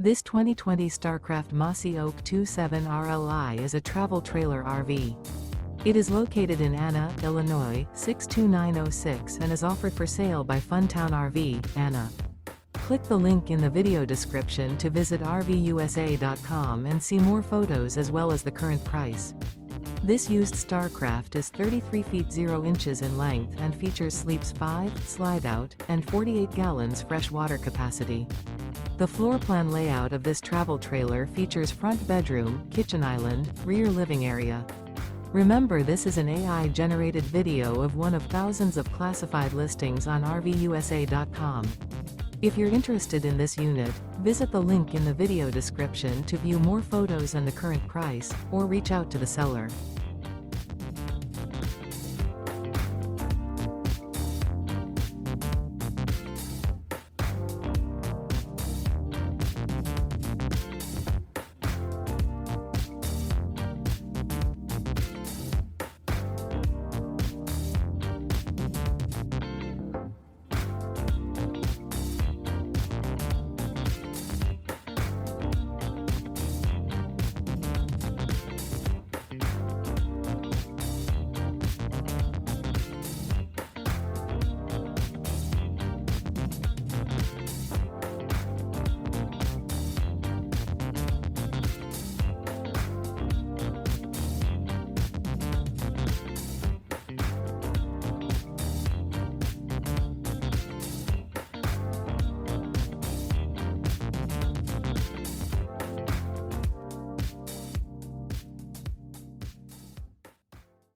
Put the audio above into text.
This 2020 Starcraft Mossy Oak 27 RLI is a travel trailer RV. It is located in Anna, Illinois, 62906 and is offered for sale by Funtown RV, Anna. Click the link in the video description to visit RVUSA.com and see more photos as well as the current price. This used Starcraft is 33 feet 0 inches in length and features sleeps 5, Slideout, and 48 gallons fresh water capacity. The floor plan layout of this travel trailer features front bedroom, kitchen island, rear living area. Remember, this is an AI-generated video of one of thousands of classified listings on RVUSA.com. If you're interested in this unit, visit the link in the video description to view more photos and the current price, or reach out to the seller.